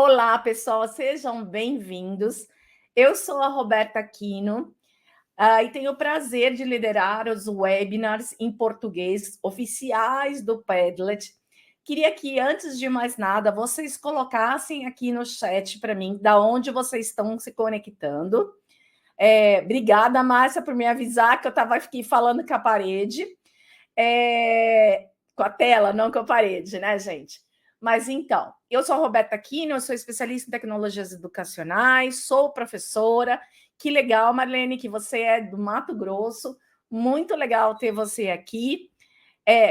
Olá, pessoal, sejam bem-vindos. Eu sou a Roberta Aquino, e tenho o prazer de liderar os webinars em português oficiais do Padlet. Queria que, antes de mais nada, vocês colocassem aqui no chat para mim da onde vocês estão se conectando. Obrigada, Márcia, por me avisar que eu estava aqui falando com a parede. Com a tela, não com a parede, né, gente? Mas então, eu sou a Roberta Aquino, eu sou especialista em tecnologias educacionais, sou professora. Que legal, Marlene, que você é do Mato Grosso. Muito legal ter você aqui.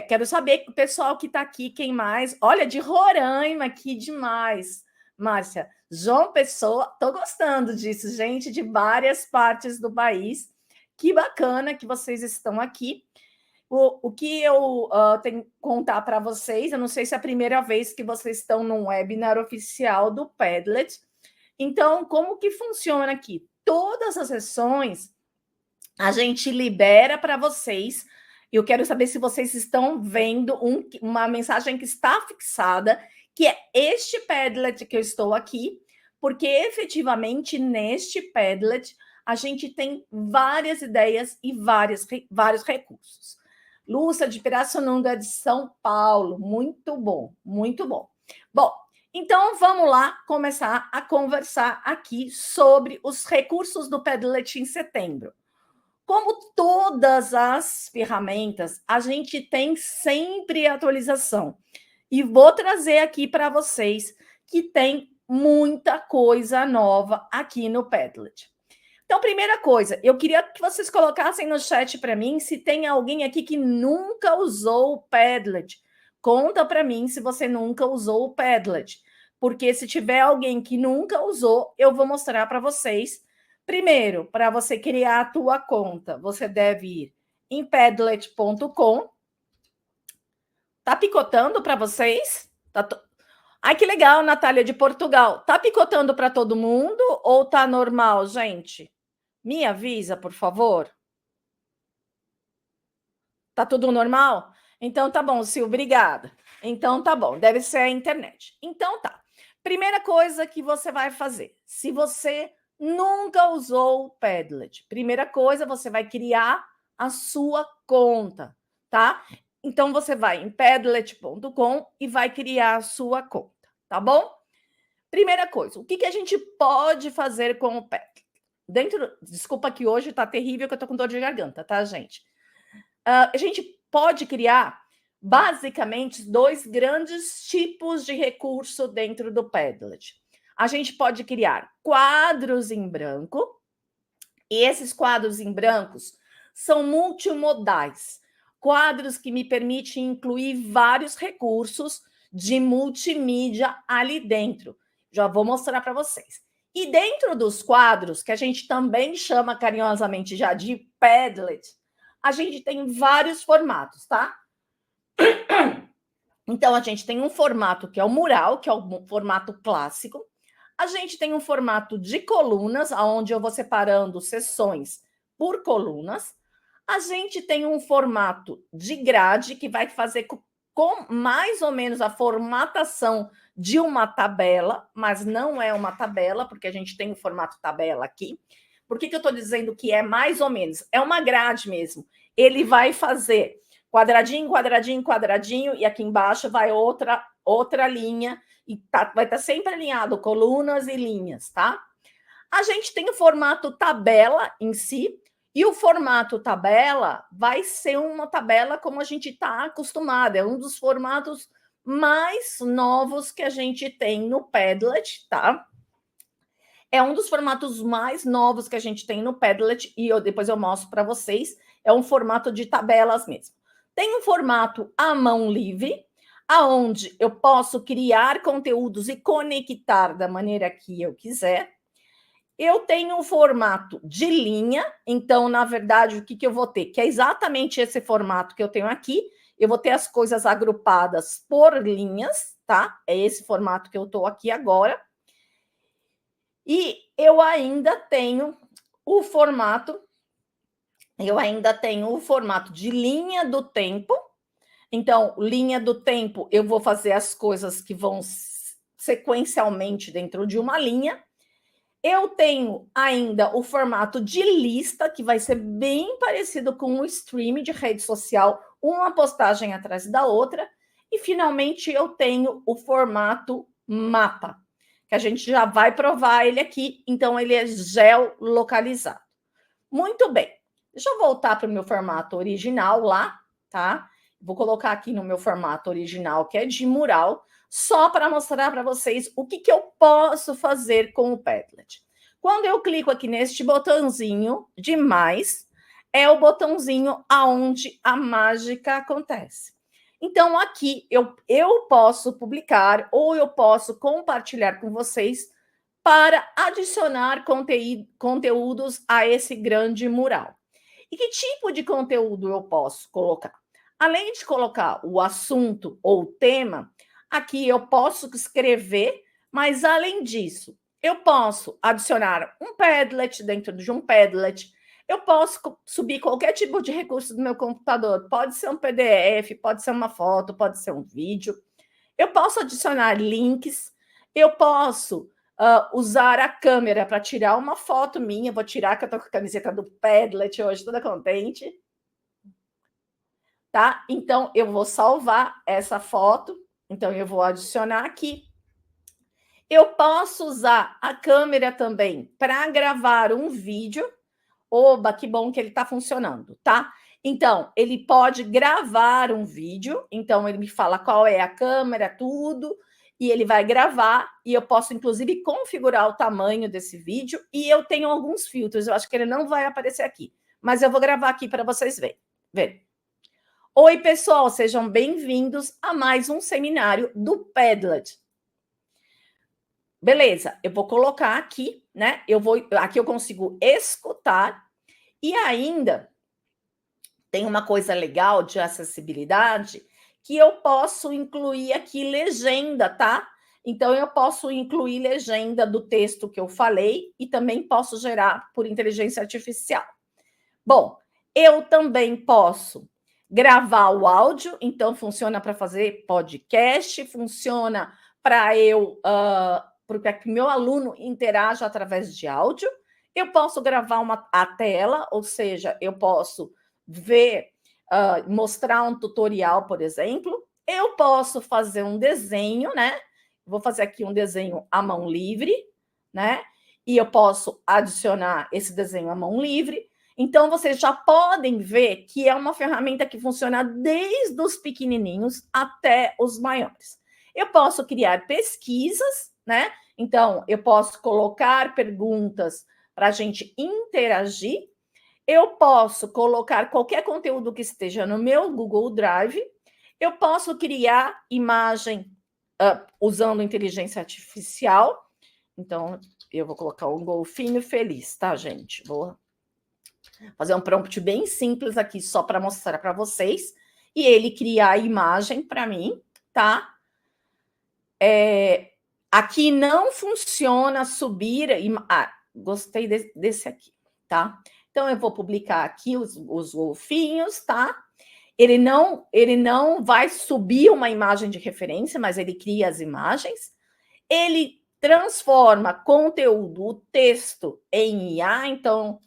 Quero saber o pessoal que está aqui, quem mais? Olha, de Roraima, que demais. Márcia, João Pessoa, estou gostando disso, gente, de várias partes do país. Que bacana que vocês estão aqui. O que eu tenho que contar para vocês, eu não sei se é a primeira vez que vocês estão num webinar oficial do Padlet. Então, como que funciona aqui? Todas as sessões a gente libera para vocês. Eu quero saber se vocês estão vendo uma mensagem que está fixada, que é este Padlet que eu estou aqui, porque efetivamente neste Padlet a gente tem várias ideias e vários recursos. Lúcia de Pirassununga de São Paulo, muito bom, muito bom. Bom, então vamos lá começar a conversar aqui sobre os recursos do Padlet em setembro. Como todas as ferramentas, a gente tem sempre atualização. E vou trazer aqui para vocês que tem muita coisa nova aqui no Padlet. Então, primeira coisa, eu queria que vocês colocassem no chat para mim se tem alguém aqui que nunca usou o Padlet. Conta para mim se você nunca usou o Padlet. Porque se tiver alguém que nunca usou, eu vou mostrar para vocês. Primeiro, para você criar a tua conta, você deve ir em padlet.com. Tá picotando para vocês? Ai, que legal, Natália de Portugal. Tá picotando para todo mundo ou tá normal, gente? Me avisa, por favor. Tá tudo normal? Então tá bom, Sil, obrigada. Então tá bom, deve ser a internet. Então tá. Primeira coisa que você vai fazer, se você nunca usou o Padlet, primeira coisa, você vai criar a sua conta, tá? Então você vai em padlet.com e vai criar a sua conta, tá bom? Primeira coisa, o que a gente pode fazer com o Padlet? Desculpa que hoje tá terrível, que eu tô com dor de garganta, tá, gente? A gente pode criar, basicamente, dois grandes tipos de recurso dentro do Padlet. A gente pode criar quadros em branco, e esses quadros em brancos são multimodais, quadros que me permitem incluir vários recursos de multimídia ali dentro. Já vou mostrar para vocês. E dentro dos quadros, que a gente também chama carinhosamente já de Padlet, a gente tem vários formatos, tá? Então, a gente tem um formato que é o mural, que é o formato clássico. A gente tem um formato de colunas, onde eu vou separando sessões por colunas. A gente tem um formato de grade, que vai fazer com mais ou menos a formatação de uma tabela, mas não é uma tabela, porque a gente tem o formato tabela aqui. Por que eu estou dizendo que é mais ou menos? É uma grade mesmo. Ele vai fazer quadradinho, quadradinho, quadradinho, e aqui embaixo vai outra linha, e vai estar sempre alinhado colunas e linhas, tá? A gente tem o formato tabela em si, e o formato tabela vai ser uma tabela como a gente está acostumado, é um dos formatos mais novos que a gente tem no Padlet, tá? É um dos formatos mais novos que a gente tem no Padlet, e depois eu mostro para vocês. É um formato de tabelas mesmo. Tem um formato à mão livre, aonde eu posso criar conteúdos e conectar da maneira que eu quiser. Eu tenho um formato de linha, então, na verdade, o que eu vou ter? Que é exatamente esse formato que eu tenho aqui. Eu vou ter as coisas agrupadas por linhas, tá? É esse formato que eu estou aqui agora. E eu ainda tenho o formato de linha do tempo. Então, linha do tempo, eu vou fazer as coisas que vão sequencialmente dentro de uma linha. Eu tenho ainda o formato de lista, que vai ser bem parecido com o stream de rede social, uma postagem atrás da outra. E, finalmente, eu tenho o formato mapa, que a gente já vai provar ele aqui, então ele é geolocalizado. Muito bem. Deixa eu voltar para o meu formato original lá, tá? Vou colocar aqui no meu formato original, que é de mural, só para mostrar para vocês o que eu posso fazer com o Padlet. Quando eu clico aqui neste botãozinho de mais, é o botãozinho aonde a mágica acontece. Então, aqui eu posso publicar ou eu posso compartilhar com vocês para adicionar conteúdos a esse grande mural. E que tipo de conteúdo eu posso colocar? Além de colocar o assunto ou o tema, aqui eu posso escrever, mas além disso, eu posso adicionar um Padlet dentro de um Padlet, eu posso subir qualquer tipo de recurso do meu computador, pode ser um PDF, pode ser uma foto, pode ser um vídeo, eu posso adicionar links, eu posso usar a câmera para tirar uma foto minha, vou tirar que eu estou com a camiseta do Padlet hoje, toda contente. Tá? Então, eu vou salvar essa foto, então eu vou adicionar aqui. Eu posso usar a câmera também para gravar um vídeo. Oba, que bom que ele está funcionando, tá? Então, ele pode gravar um vídeo, então ele me fala qual é a câmera, tudo, e ele vai gravar, e eu posso, inclusive, configurar o tamanho desse vídeo, e eu tenho alguns filtros, eu acho que ele não vai aparecer aqui, mas eu vou gravar aqui para vocês verem. Oi, pessoal, sejam bem-vindos a mais um seminário do Padlet. Beleza, eu vou colocar aqui, né? Aqui eu consigo escutar, e ainda tem uma coisa legal de acessibilidade que eu posso incluir aqui legenda, tá? Então, eu posso incluir legenda do texto que eu falei e também posso gerar por inteligência artificial. Bom, eu também posso gravar o áudio, então funciona para fazer podcast, funciona para que meu aluno interaja através de áudio. Eu posso gravar a tela, ou seja, eu posso ver, mostrar um tutorial, por exemplo. Eu posso fazer um desenho, né? Vou fazer aqui um desenho à mão livre, né? E eu posso adicionar esse desenho à mão livre. Então, vocês já podem ver que é uma ferramenta que funciona desde os pequenininhos até os maiores. Eu posso criar pesquisas, né? Então, eu posso colocar perguntas para a gente interagir. Eu posso colocar qualquer conteúdo que esteja no meu Google Drive. Eu posso criar imagem usando inteligência artificial. Então, eu vou colocar um golfinho feliz, tá, gente? Vou fazer um prompt bem simples aqui, só para mostrar para vocês. E ele criar a imagem para mim, tá? Aqui não funciona subir... gostei desse aqui, tá? Então, eu vou publicar aqui os golfinhos, tá? Ele não vai subir uma imagem de referência, mas ele cria as imagens. Ele transforma conteúdo, o texto, em IA, então...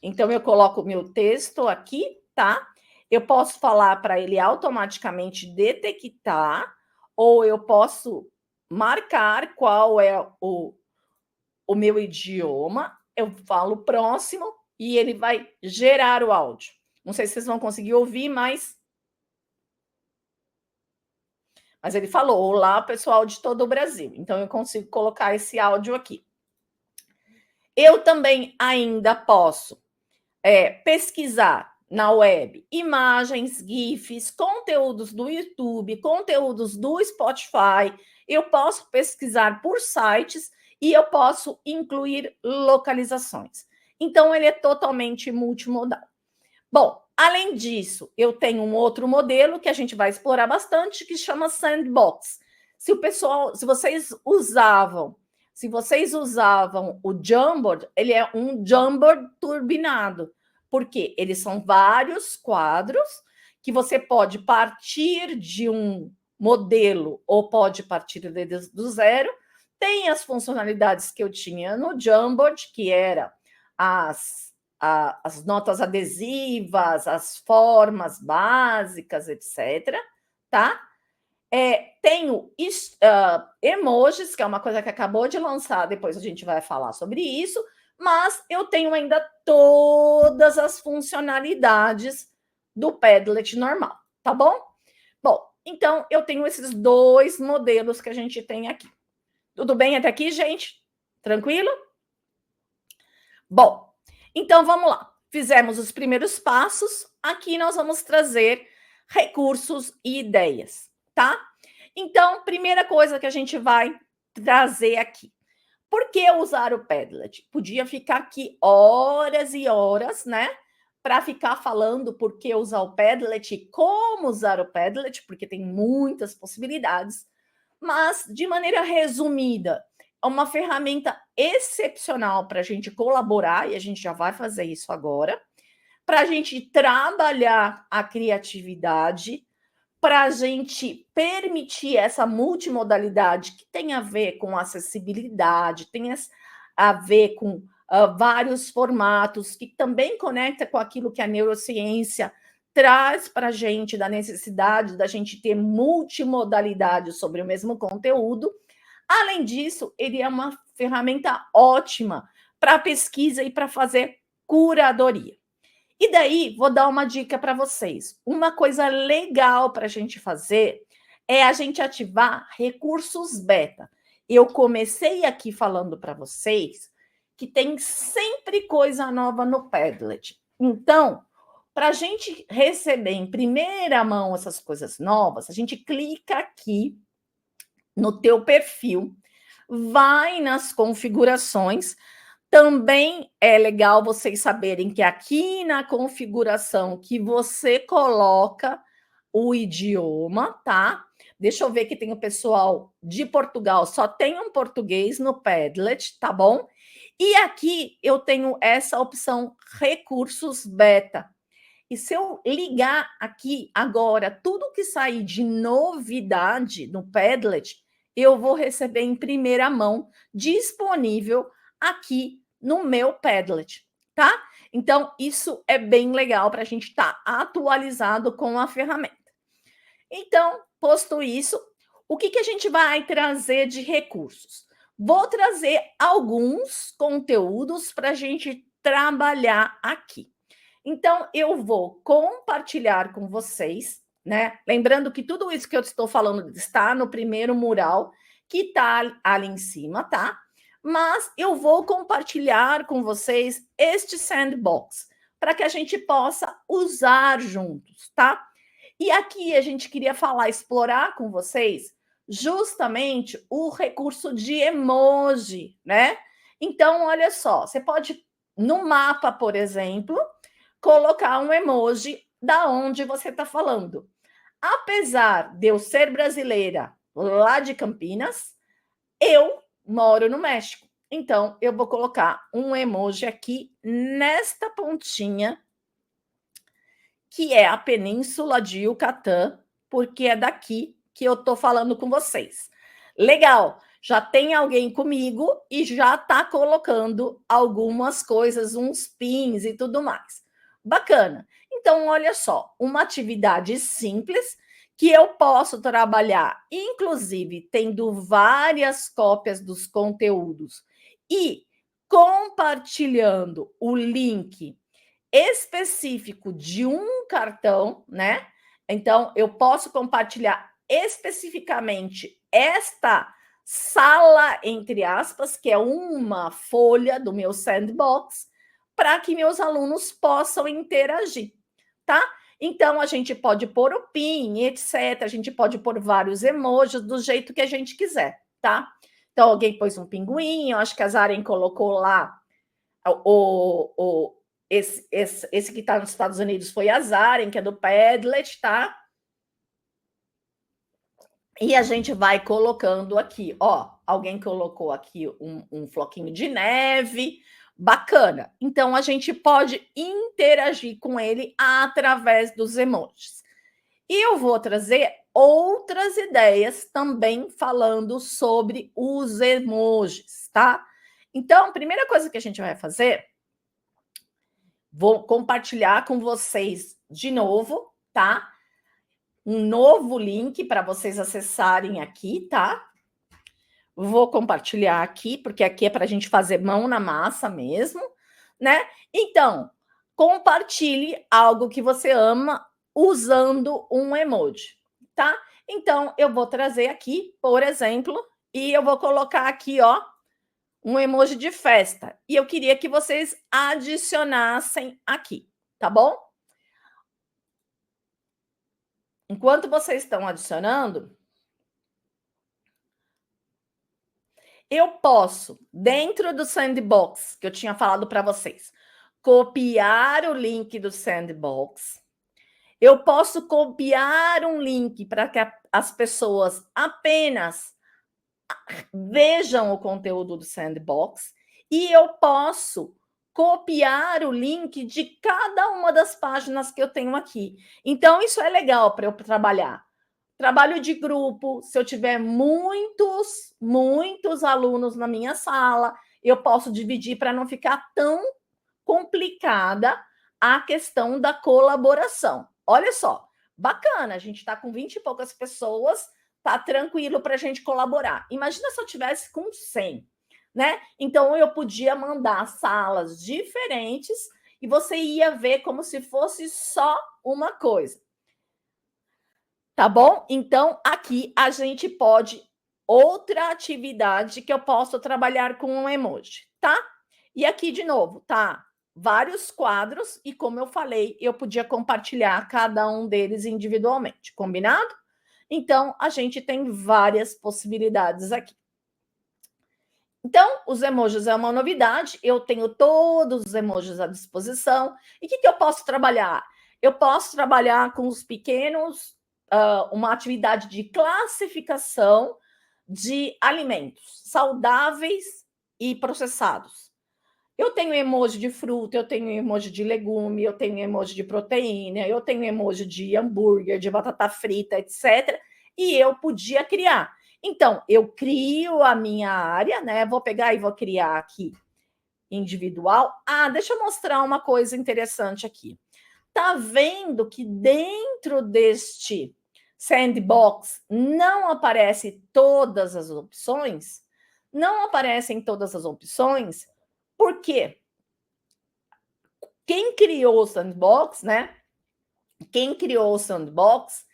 Então, eu coloco o meu texto aqui, tá? Eu posso falar para ele automaticamente detectar, ou eu posso marcar qual é o meu idioma, eu falo próximo e ele vai gerar o áudio. Não sei se vocês vão conseguir ouvir, mas ele falou: olá, pessoal de todo o Brasil. Então, eu consigo colocar esse áudio aqui. Eu também ainda posso pesquisar na web imagens, GIFs, conteúdos do YouTube, conteúdos do Spotify. Eu posso pesquisar por sites e eu posso incluir localizações. Então, ele é totalmente multimodal. Bom, além disso, eu tenho um outro modelo que a gente vai explorar bastante, que chama Sandbox. Se vocês usavam o Jamboard, ele é um Jamboard turbinado, porque eles são vários quadros que você pode partir de um modelo ou pode partir do zero. Tem as funcionalidades que eu tinha no Jamboard, que era as notas adesivas, as formas básicas, etc. Tá? Tenho emojis, que é uma coisa que acabou de lançar, depois a gente vai falar sobre isso, mas eu tenho ainda todas as funcionalidades do Padlet normal, tá bom? Bom, então eu tenho esses dois modelos que a gente tem aqui. Tudo bem até aqui, gente? Tranquilo? Bom, então vamos lá. Fizemos os primeiros passos. Aqui nós vamos trazer recursos e ideias, tá? Então, primeira coisa que a gente vai trazer aqui. Por que usar o Padlet? Podia ficar aqui horas e horas, né? Para ficar falando por que usar o Padlet e como usar o Padlet, porque tem muitas possibilidades. Mas, de maneira resumida, é uma ferramenta excepcional para a gente colaborar, e a gente já vai fazer isso agora, para a gente trabalhar a criatividade, para a gente permitir essa multimodalidade que tem a ver com acessibilidade, tem a ver com vários formatos, que também conecta com aquilo que a neurociência traz para a gente, da necessidade da gente ter multimodalidade sobre o mesmo conteúdo. Além disso, ele é uma ferramenta ótima para pesquisa e para fazer curadoria. E daí, vou dar uma dica para vocês. Uma coisa legal para a gente fazer é a gente ativar recursos beta. Eu comecei aqui falando para vocês que tem sempre coisa nova no Padlet. Então, para a gente receber em primeira mão essas coisas novas, a gente clica aqui no teu perfil, vai nas configurações. Também é legal vocês saberem que aqui na configuração que você coloca o idioma, tá? Deixa eu ver que tem o pessoal de Portugal, só tem um português no Padlet, tá bom? E aqui eu tenho essa opção recursos beta. E se eu ligar aqui agora tudo que sair de novidade no Padlet, eu vou receber em primeira mão disponível aqui no meu Padlet, tá? Então, isso é bem legal para a gente estar atualizado com a ferramenta. Então, posto isso, o que a gente vai trazer de recursos? Vou trazer alguns conteúdos para a gente trabalhar aqui. Então, eu vou compartilhar com vocês, né? Lembrando que tudo isso que eu estou falando está no primeiro mural, que está ali em cima, tá? Mas eu vou compartilhar com vocês este sandbox, para que a gente possa usar juntos, tá? E aqui a gente queria falar, explorar com vocês justamente o recurso de emoji, né? Então, olha só, você pode, no mapa, por exemplo, colocar um emoji da onde você está falando. Apesar de eu ser brasileira lá de Campinas, eu moro no México. Então, eu vou colocar um emoji aqui nesta pontinha, que é a Península de Yucatán, porque é daqui que eu estou falando com vocês. Legal, já tem alguém comigo e já está colocando algumas coisas, uns pins e tudo mais. Bacana. Então, olha só, uma atividade simples que eu posso trabalhar, inclusive tendo várias cópias dos conteúdos e compartilhando o link específico de um cartão, né? Então, eu posso compartilhar especificamente esta sala, entre aspas, que é uma folha do meu sandbox, para que meus alunos possam interagir, tá? Então, a gente pode pôr o pin, etc. A gente pode pôr vários emojis do jeito que a gente quiser, tá? Então, alguém pôs um pinguim, eu acho que a Zaren colocou lá esse que está nos Estados Unidos foi a Zaren, que é do Padlet, tá? E a gente vai colocando aqui, ó, alguém colocou aqui um floquinho de neve, bacana. Então, a gente pode interagir com ele através dos emojis. E eu vou trazer outras ideias também falando sobre os emojis, tá? Então, a primeira coisa que a gente vai fazer, vou compartilhar com vocês de novo, tá? Um novo link para vocês acessarem aqui, tá? Vou compartilhar aqui, porque aqui é para a gente fazer mão na massa mesmo, né? Então, compartilhe algo que você ama usando um emoji, tá? Então, eu vou trazer aqui, por exemplo, e eu vou colocar aqui, ó, um emoji de festa. E eu queria que vocês adicionassem aqui, tá bom? Enquanto vocês estão adicionando, eu posso, dentro do Sandbox, que eu tinha falado para vocês, copiar o link do Sandbox. Eu posso copiar um link para que as pessoas apenas vejam o conteúdo do Sandbox. E eu posso copiar o link de cada uma das páginas que eu tenho aqui. Então, isso é legal para eu trabalhar. Trabalho de grupo, se eu tiver muitos alunos na minha sala, eu posso dividir para não ficar tão complicada a questão da colaboração. Olha só, bacana, a gente está com 20 e poucas pessoas, tá tranquilo para a gente colaborar. Imagina se eu tivesse com 100, né? Então eu podia mandar salas diferentes e você ia ver como se fosse só uma coisa. Tá bom? Então, aqui a gente pode outra atividade que eu posso trabalhar com um emoji, tá? E aqui de novo, tá? Vários quadros e como eu falei, eu podia compartilhar cada um deles individualmente, combinado? Então, a gente tem várias possibilidades aqui. Então, os emojis é uma novidade, eu tenho todos os emojis à disposição. E o que eu posso trabalhar? Eu posso trabalhar com os pequenos, uma atividade de classificação de alimentos saudáveis e processados. Eu tenho emoji de fruta, eu tenho emoji de legume, eu tenho emoji de proteína, eu tenho emoji de hambúrguer, de batata frita, etc. E eu podia criar. Então, eu crio a minha área, né? Vou pegar e vou criar aqui individual. Ah, deixa eu mostrar uma coisa interessante aqui. Tá vendo que dentro deste sandbox não aparece todas as opções? Não aparecem todas as opções, por quê? Quem criou o sandbox, né? Quem criou o sandbox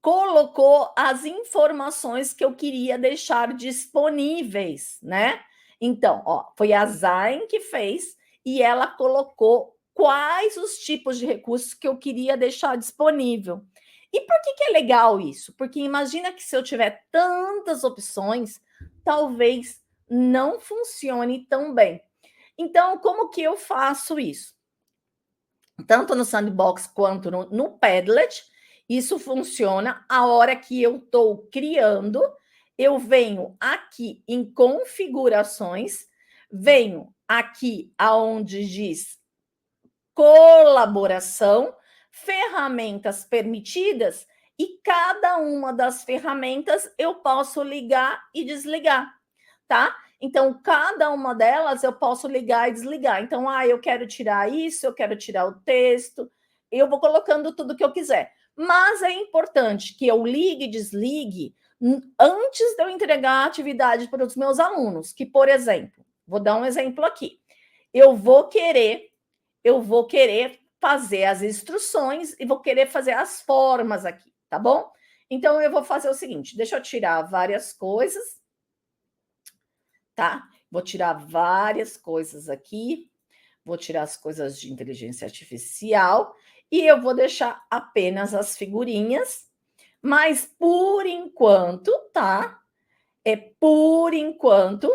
colocou as informações que eu queria deixar disponíveis, né? Então, ó, foi a Zain que fez e ela colocou quais os tipos de recursos que eu queria deixar disponível. E por que é legal isso? Porque imagina que se eu tiver tantas opções, talvez não funcione tão bem. Então, como que eu faço isso? Tanto no Sandbox quanto no Padlet, isso funciona a hora que eu estou criando, eu venho aqui em configurações, venho aqui aonde diz colaboração, ferramentas permitidas, e cada uma das ferramentas eu posso ligar e desligar, tá? Então, cada uma delas eu posso ligar e desligar. Então, eu quero tirar isso, eu quero tirar o texto, eu vou colocando tudo que eu quiser. Mas é importante que eu ligue e desligue antes de eu entregar a atividade para os meus alunos, que, por exemplo, vou dar um exemplo aqui. Eu vou querer fazer as instruções e vou querer fazer as formas aqui, tá bom? Então, eu vou fazer o seguinte, deixa eu tirar várias coisas, tá? Vou tirar várias coisas aqui, vou tirar as coisas de inteligência artificial e eu vou deixar apenas as figurinhas, mas por enquanto, tá? Por enquanto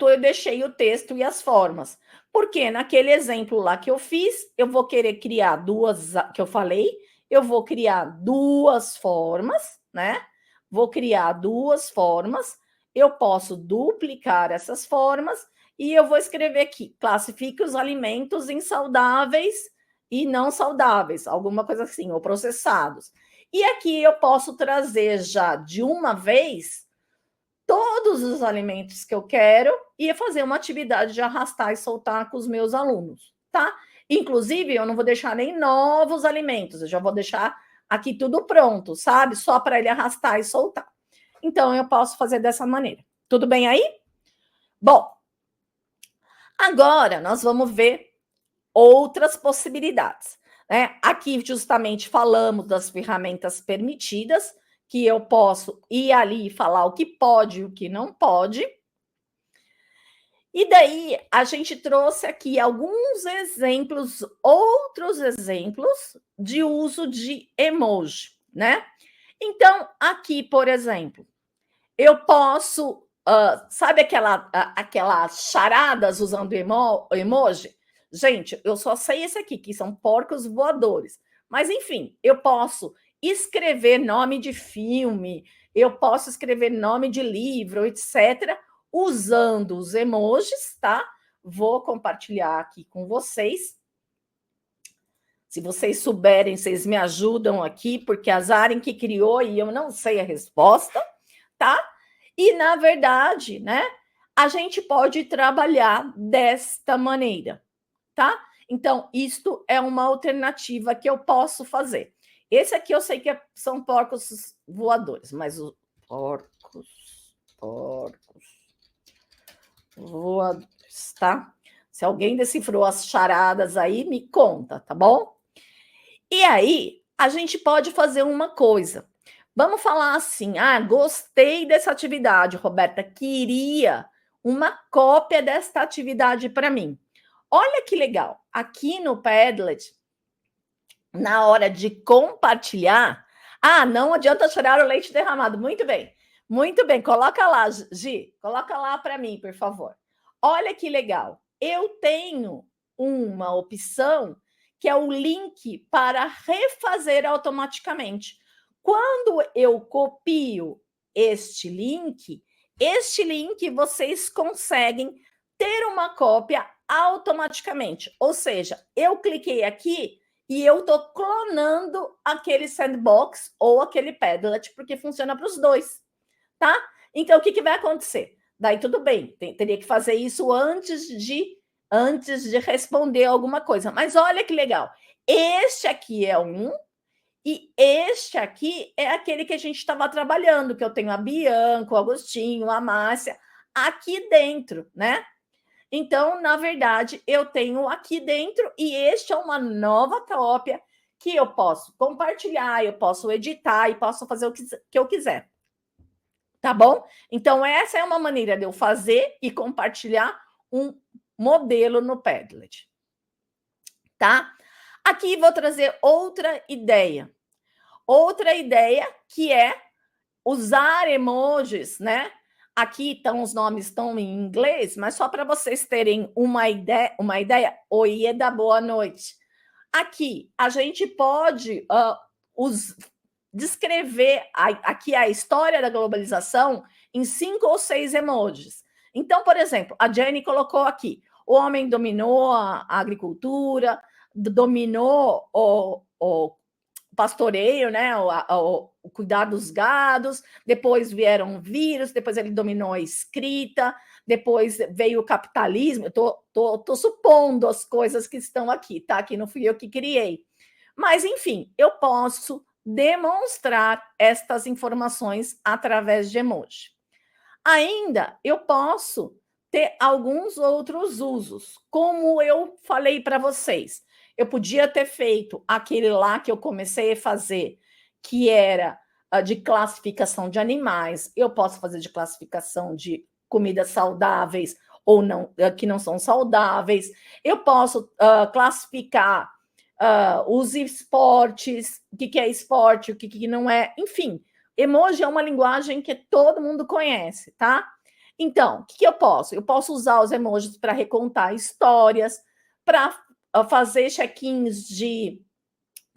eu deixei o texto e as formas. Porque naquele exemplo lá que eu fiz, eu vou querer criar duas, que eu falei, eu vou criar duas formas, né? Vou criar duas formas, eu posso duplicar essas formas e eu vou escrever aqui: classifique os alimentos em saudáveis e não saudáveis, alguma coisa assim, ou processados. E aqui eu posso trazer já de uma vez todos os alimentos que eu quero e fazer uma atividade de arrastar e soltar com os meus alunos, tá? Inclusive, eu não vou deixar nem novos alimentos, eu já vou deixar aqui tudo pronto, sabe? Só para ele arrastar e soltar. Então, eu posso fazer dessa maneira. Tudo bem aí? Bom, agora nós vamos ver outras possibilidades. Né? Aqui, justamente, falamos das ferramentas permitidas, que eu posso ir ali e falar o que pode e o que não pode. E daí, a gente trouxe aqui alguns exemplos, outros exemplos de uso de emoji, né? Então, aqui, por exemplo, eu posso, sabe aquelas charadas usando emoji? Gente, eu só sei esse aqui, que são porcos voadores. Mas, enfim, eu posso escrever nome de filme, eu posso escrever nome de livro, etc., usando os emojis, tá? Vou compartilhar aqui com vocês. Se vocês souberem, vocês me ajudam aqui, porque a Zaren que criou e eu não sei a resposta, tá? E, na verdade, né, a gente pode trabalhar desta maneira, tá? Então, isto é uma alternativa que eu posso fazer. Esse aqui eu sei que são porcos voadores, mas os porcos voadores, tá? Se alguém decifrou as charadas aí, me conta, tá bom? E aí, a gente pode fazer uma coisa. Vamos falar assim, gostei dessa atividade, Roberta, queria uma cópia desta atividade para mim. Olha que legal, aqui no Padlet, na hora de compartilhar, não adianta chorar o leite derramado, muito bem, coloca lá, Gi, coloca lá para mim, por favor. Olha que legal, eu tenho uma opção que é o link para refazer automaticamente. Quando eu copio este link vocês conseguem ter uma cópia automaticamente. Ou seja, eu cliquei aqui e eu estou clonando aquele sandbox ou aquele Padlet, porque funciona para os dois, tá? Então, o que vai acontecer? Daí tudo bem, teria que fazer isso antes de responder alguma coisa. Mas olha que legal. Este aqui é um e este aqui é aquele que a gente estava trabalhando, que eu tenho a Bianca, o Agostinho, a Márcia, aqui dentro, né? Então, na verdade, eu tenho aqui dentro e este é uma nova cópia que eu posso compartilhar, eu posso editar e posso fazer o que eu quiser. Tá bom? Então, essa é uma maneira de eu fazer e compartilhar um modelo no Padlet. Tá? Aqui vou trazer outra ideia. Outra ideia que é usar emojis, né? Aqui estão os nomes estão em inglês, mas só para vocês terem uma ideia. Oi, Eda, boa noite. Aqui a gente pode descrever aqui a história da globalização em 5 ou 6 emojis. Então, por exemplo, a Jenny colocou aqui: o homem dominou a agricultura, dominou o pastoreio, né? O cuidar dos gados, depois vieram vírus, depois ele dominou a escrita, depois veio o capitalismo. Eu tô supondo as coisas que estão aqui, tá? Que não fui eu que criei. Mas, enfim, eu posso demonstrar estas informações através de emoji. Ainda eu posso ter alguns outros usos, como eu falei para vocês. Eu podia ter feito aquele lá que eu comecei a fazer, que era de classificação de animais. Eu posso fazer de classificação de comidas saudáveis ou não, que não são saudáveis. Eu posso classificar os esportes, o que é esporte, o que não é. Enfim, emoji é uma linguagem que todo mundo conhece, tá? Então, o que eu posso? Eu posso usar os emojis para recontar histórias, para fazer check-ins de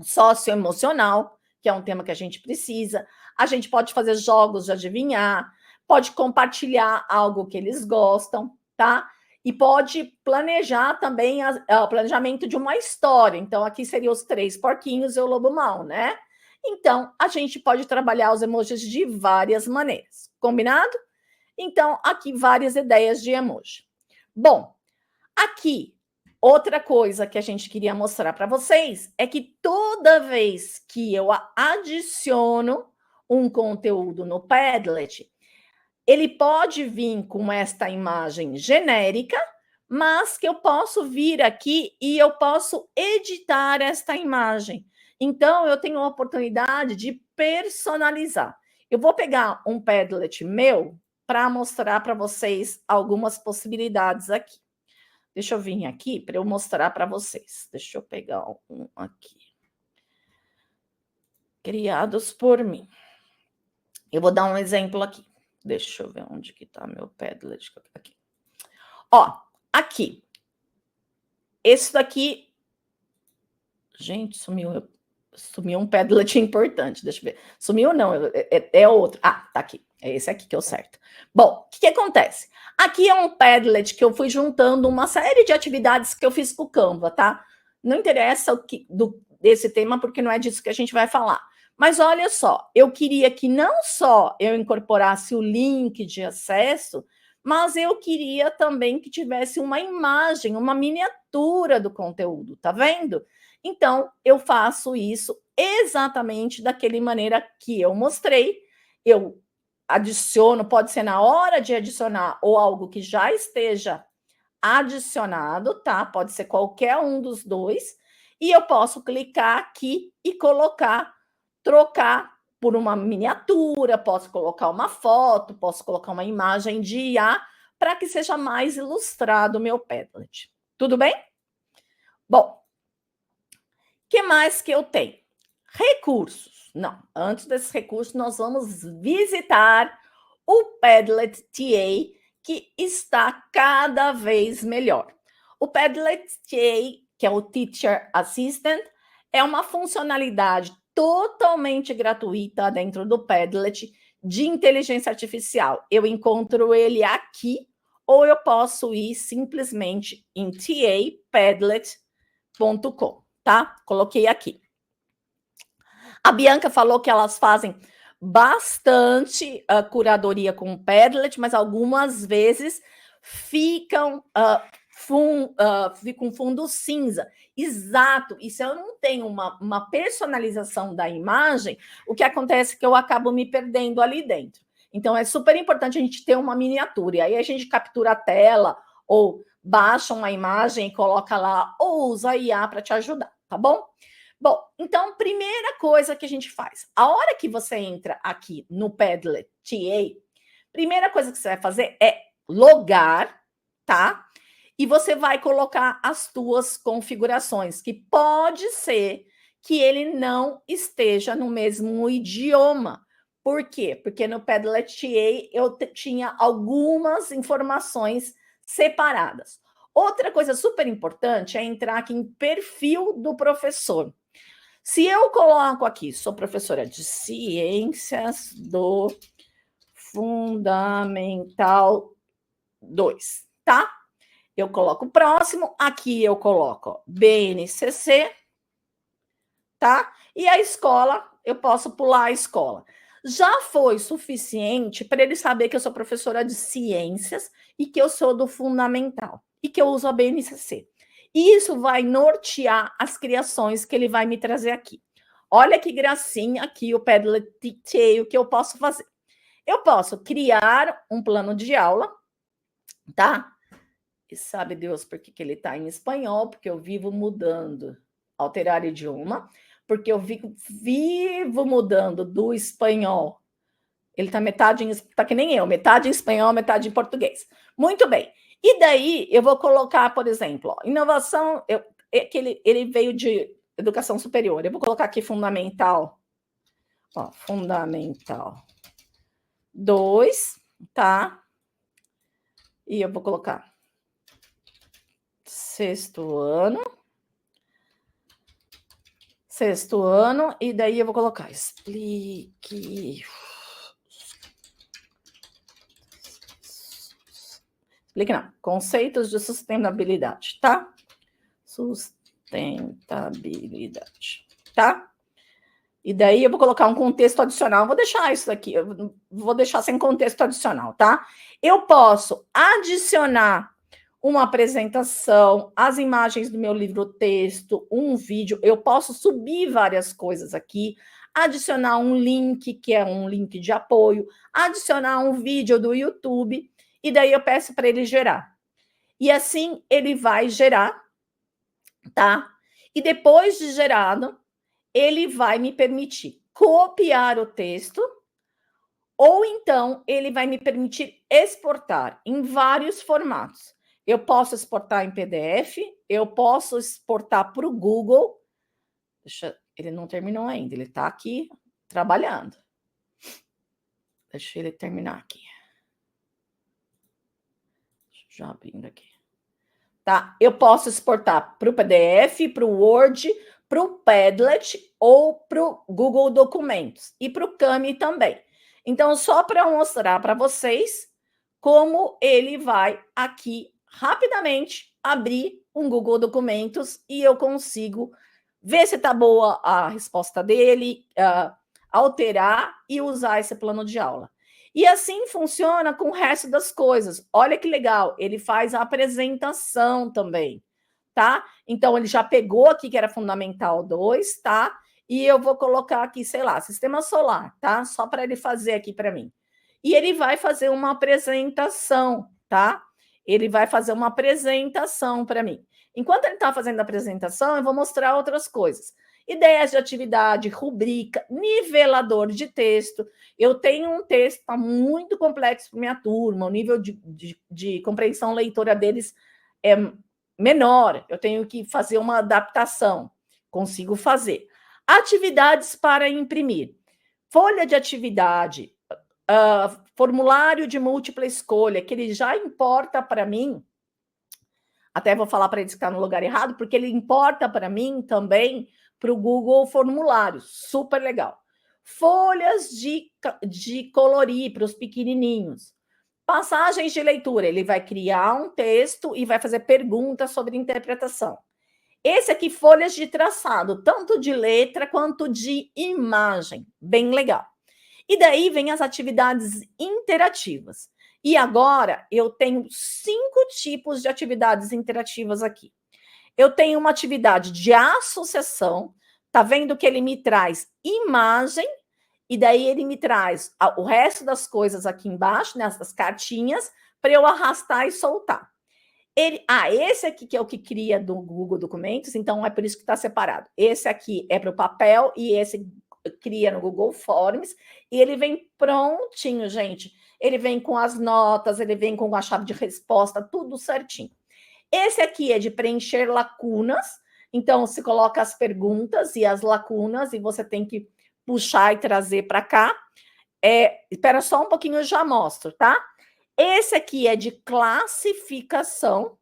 socioemocional, que é um tema que a gente precisa. A gente pode fazer jogos de adivinhar, pode compartilhar algo que eles gostam, tá? e pode planejar também o planejamento de uma história. Então, aqui seriam os 3 porquinhos e o lobo mau, né? Então, a gente pode trabalhar os emojis de várias maneiras. Combinado? Então, aqui várias ideias de emoji. Bom, aqui, outra coisa que a gente queria mostrar para vocês é que toda vez que eu adiciono um conteúdo no Padlet, ele pode vir com esta imagem genérica, mas que eu posso vir aqui e eu posso editar esta imagem. Então, eu tenho a oportunidade de personalizar. Eu vou pegar um Padlet meu para mostrar para vocês algumas possibilidades aqui. Deixa eu vir aqui para eu mostrar para vocês. Deixa eu pegar um aqui. Criados por mim. Eu vou dar um exemplo aqui. Deixa eu ver onde que está meu Padlet. Aqui. Ó, aqui. Esse daqui... Gente, sumiu. Sumiu um Padlet importante. Deixa eu ver. Sumiu não, é outro. Ah, tá aqui. É esse aqui que é o certo. Bom, o que acontece? Aqui é um Padlet que eu fui juntando uma série de atividades que eu fiz com o Canva, tá? Não interessa desse tema, porque não é disso que a gente vai falar. Mas olha só, eu queria que não só eu incorporasse o link de acesso, mas eu queria também que tivesse uma imagem, uma miniatura do conteúdo, tá vendo? Então, eu faço isso exatamente daquela maneira que eu mostrei. Eu adiciono, pode ser na hora de adicionar ou algo que já esteja adicionado, tá? Pode ser qualquer um dos dois. E eu posso clicar aqui e trocar por uma miniatura, posso colocar uma foto, posso colocar uma imagem de IA para que seja mais ilustrado o meu Padlet. Tudo bem? Bom, o que mais que eu tenho? Recursos. Não, antes desses recursos, nós vamos visitar o Padlet TA, que está cada vez melhor. O Padlet TA, que é o Teacher Assistant, é uma funcionalidade totalmente gratuita dentro do Padlet de inteligência artificial. Eu encontro ele aqui, ou eu posso ir simplesmente em tapadlet.com, tá? Coloquei aqui. A Bianca falou que elas fazem bastante curadoria com o Padlet, mas algumas vezes ficam com fundo cinza. Exato, e se eu não tenho uma personalização da imagem, o que acontece é que eu acabo me perdendo ali dentro. Então, é super importante a gente ter uma miniatura, e aí a gente captura a tela, ou baixa uma imagem e coloca lá, ou usa a IA para te ajudar, tá bom? Bom, então, primeira coisa que a gente faz, a hora que você entra aqui no Padlet TA, primeira coisa que você vai fazer é logar, tá? E você vai colocar as tuas configurações, que pode ser que ele não esteja no mesmo idioma. Por quê? Porque no Padlet TA eu tinha algumas informações separadas. Outra coisa super importante é entrar aqui em perfil do professor. Se eu coloco aqui, sou professora de Ciências do Fundamental 2, tá? Eu coloco próximo, aqui eu coloco BNCC, tá? E a escola, eu posso pular a escola. Já foi suficiente para ele saber que eu sou professora de ciências e que eu sou do fundamental e que eu uso a BNCC. E isso vai nortear as criações que ele vai me trazer aqui. Olha que gracinha aqui o Padlet TA, o que eu posso fazer. Eu posso criar um plano de aula, tá? E sabe Deus por que ele está em espanhol, porque eu vivo mudando, alterar idioma, porque eu vivo mudando do espanhol. Ele está metade tá que nem eu, metade em espanhol, metade em português. Muito bem. E daí eu vou colocar, por exemplo, ó, inovação, ele veio de educação superior. Eu vou colocar aqui fundamental, ó, fundamental 2, tá? E eu vou colocar sexto ano, e daí eu vou colocar explique Link não. Conceitos de sustentabilidade, tá? Sustentabilidade, tá? E daí eu vou colocar um contexto adicional. Eu vou deixar isso aqui, eu vou deixar sem contexto adicional, tá? Eu posso adicionar uma apresentação, as imagens do meu livro texto, um vídeo, eu posso subir várias coisas aqui, adicionar um link, que é um link de apoio, adicionar um vídeo do YouTube, e daí eu peço para ele gerar. E assim ele vai gerar, tá? E depois de gerado, ele vai me permitir copiar o texto, ou então ele vai me permitir exportar em vários formatos. Eu posso exportar em PDF, eu posso exportar para o Google. Ele não terminou ainda, ele está aqui trabalhando. Deixa ele terminar aqui. Já abrindo aqui. Tá? Eu posso exportar para o PDF, para o Word, para o Padlet ou para o Google Documentos e para o Kami também. Então, só para mostrar para vocês como ele vai aqui rapidamente abrir um Google Documentos e eu consigo ver se está boa a resposta dele, alterar e usar esse plano de aula. E assim funciona com o resto das coisas. Olha que legal, ele faz a apresentação também, tá? Então, ele já pegou aqui que era Fundamental 2, tá? E eu vou colocar aqui, sei lá, Sistema Solar, tá? Só para ele fazer aqui para mim. E ele vai fazer uma apresentação, tá? Ele vai fazer uma apresentação para mim. Enquanto ele está fazendo a apresentação, eu vou mostrar outras coisas. Ideias de atividade, rubrica, nivelador de texto. Eu tenho um texto tá muito complexo para minha turma, o nível de compreensão leitora deles é menor. Eu tenho que fazer uma adaptação. Consigo fazer. Atividades para imprimir. Folha de atividade, formulário de múltipla escolha, que ele já importa para mim. Até vou falar para ele que está no lugar errado, porque ele importa para mim também para o Google Formulários. Super legal. Folhas de colorir para os pequenininhos. Passagens de leitura. Ele vai criar um texto e vai fazer perguntas sobre interpretação. Esse aqui, folhas de traçado, tanto de letra quanto de imagem. Bem legal. E daí vem as atividades interativas. E agora eu tenho 5 tipos de atividades interativas aqui. Eu tenho uma atividade de associação, tá vendo que ele me traz imagem, e daí ele me traz o resto das coisas aqui embaixo, nessas cartinhas, para eu arrastar e soltar. Esse aqui que é o que cria do Google Documentos, então é por isso que está separado. Esse aqui é para o papel e esse cria no Google Forms, e ele vem prontinho, gente. Ele vem com as notas, ele vem com a chave de resposta, tudo certinho. Esse aqui é de preencher lacunas, então se coloca as perguntas e as lacunas, e você tem que puxar e trazer para cá. Espera só um pouquinho, eu já mostro, tá? Esse aqui é de classificação,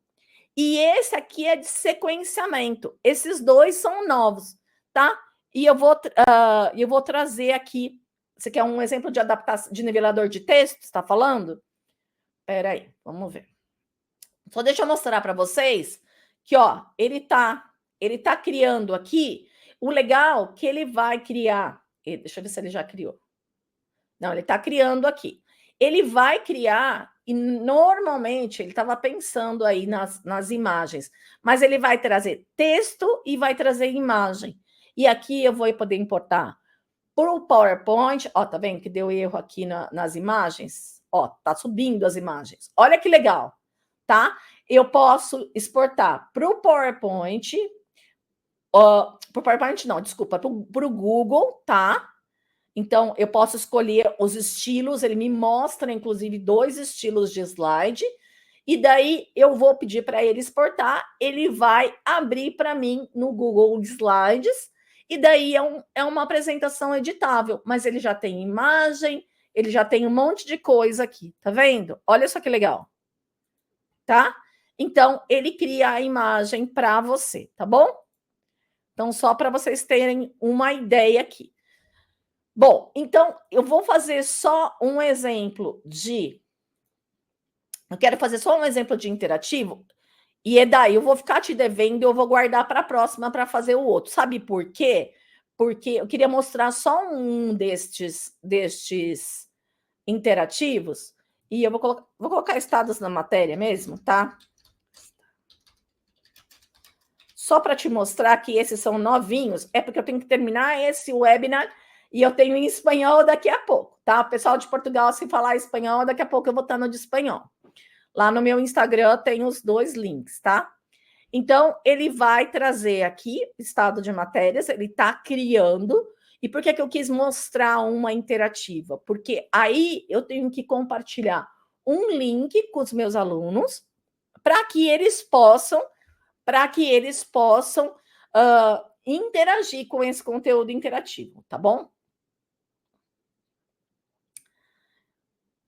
e esse aqui é de sequenciamento. Esses dois são novos, tá? E eu vou trazer aqui. Você quer um exemplo de adaptação de nivelador de texto? Está falando? Espera aí, vamos ver. Só deixa eu mostrar para vocês que, ó, ele tá criando aqui. O legal que ele vai criar. Deixa eu ver se ele já criou. Não, ele está criando aqui. Ele vai criar, e normalmente ele estava pensando aí nas imagens, mas ele vai trazer texto e vai trazer imagem. E aqui eu vou poder importar para o PowerPoint. Ó, tá vendo que deu erro aqui nas imagens? Ó, tá subindo as imagens. Olha que legal, tá? Eu posso exportar para o PowerPoint, para o PowerPoint não, desculpa, para o Google, tá? Então, eu posso escolher os estilos, ele me mostra, inclusive, 2 estilos de slide, e daí eu vou pedir para ele exportar, ele vai abrir para mim no Google Slides, e daí é uma apresentação editável, mas ele já tem imagem, ele já tem um monte de coisa aqui, tá vendo? Olha só que legal, tá? Então, ele cria a imagem para você, tá bom? Então, só para vocês terem uma ideia aqui. Bom, então eu vou fazer só um exemplo de Eu quero fazer só um exemplo de interativo, e é daí eu vou ficar te devendo, eu vou guardar para a próxima para fazer o outro. Sabe por quê? Porque eu queria mostrar só um destes interativos, e eu vou colocar estados na matéria mesmo, tá? Só para te mostrar que esses são novinhos, é porque eu tenho que terminar esse webinar e eu tenho em espanhol daqui a pouco, tá? O pessoal de Portugal, se falar espanhol, daqui a pouco eu vou estar no de espanhol. Lá no meu Instagram tem os 2 links, tá? Então, ele vai trazer aqui estado de matérias, ele está criando. E por que eu quis mostrar uma interativa? Porque aí eu tenho que compartilhar um link com os meus alunos para que eles possam interagir com esse conteúdo interativo, tá bom?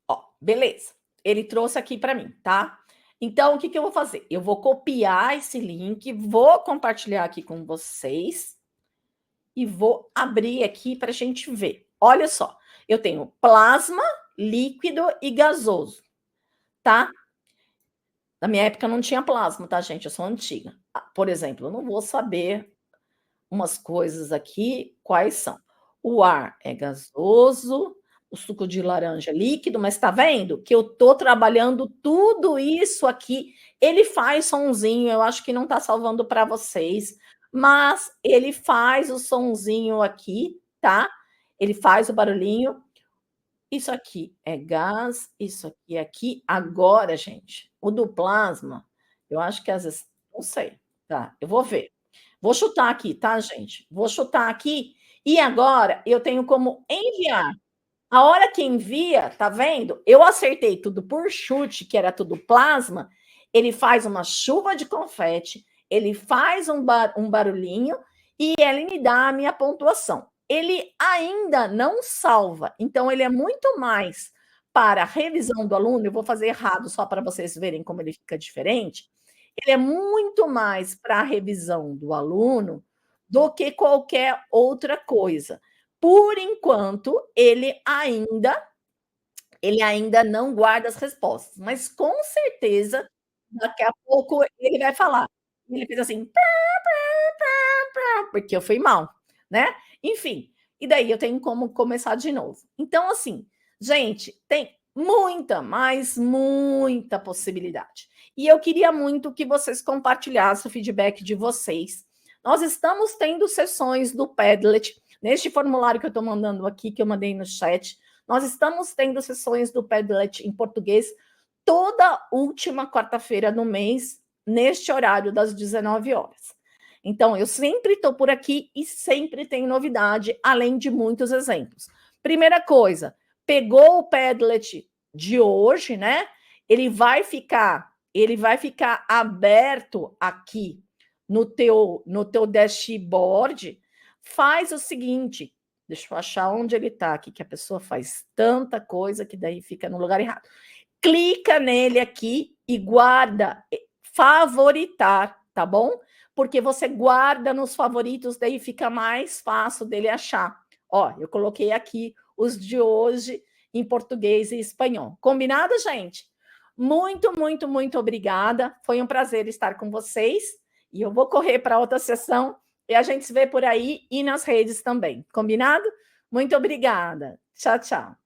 Ó, beleza. Ele trouxe aqui para mim, tá? Então, o que eu vou fazer? Eu vou copiar esse link, vou compartilhar aqui com vocês e vou abrir aqui para a gente ver. Olha só, eu tenho plasma, líquido e gasoso, tá? Na minha época não tinha plasma, tá, gente? Eu sou antiga. Por exemplo, eu não vou saber umas coisas aqui, quais são? O ar é gasoso, o suco de laranja é líquido, mas tá vendo que eu tô trabalhando tudo isso aqui. Ele faz sonzinho, eu acho que não tá salvando para vocês, mas ele faz o sonzinho aqui, tá? Ele faz o barulhinho. Isso aqui é gás, isso aqui é aqui. Agora, gente, o do plasma, eu acho que às vezes, não sei, tá? Eu vou ver. Vou chutar aqui, tá, gente? Vou chutar aqui. E agora eu tenho como enviar. A hora que envia, tá vendo? Eu acertei tudo por chute, que era tudo plasma. Ele faz uma chuva de confete, ele faz um barulhinho e ele me dá a minha pontuação. Ele ainda não salva, então ele é muito mais para a revisão do aluno. Eu vou fazer errado só para vocês verem como ele fica diferente. Ele é muito mais para a revisão do aluno do que qualquer outra coisa. Por enquanto, ele ainda não guarda as respostas, mas com certeza daqui a pouco ele vai falar. Ele fez assim, pá, pá, pá, pá, porque eu fui mal, né? Enfim, e daí eu tenho como começar de novo. Então, assim, gente, tem muita, mas muita possibilidade. E eu queria muito que vocês compartilhassem o feedback de vocês. Nós estamos tendo sessões do Padlet, neste formulário que eu estou mandando aqui, que eu mandei no chat. Nós estamos tendo sessões do Padlet em português toda última quarta-feira do mês, neste horário das 19 horas. Então, eu sempre estou por aqui e sempre tem novidade, além de muitos exemplos. Primeira coisa, pegou o Padlet de hoje, né? Ele vai ficar aberto aqui no teu dashboard. Faz o seguinte, deixa eu achar onde ele está aqui, que a pessoa faz tanta coisa que daí fica no lugar errado. Clica nele aqui e guarda, favoritar, tá bom? Porque você guarda nos favoritos, daí fica mais fácil dele achar. Ó, eu coloquei aqui os de hoje em português e espanhol. Combinado, gente? Muito, muito, muito obrigada. Foi um prazer estar com vocês. E eu vou correr para outra sessão e a gente se vê por aí e nas redes também. Combinado? Muito obrigada. Tchau, tchau.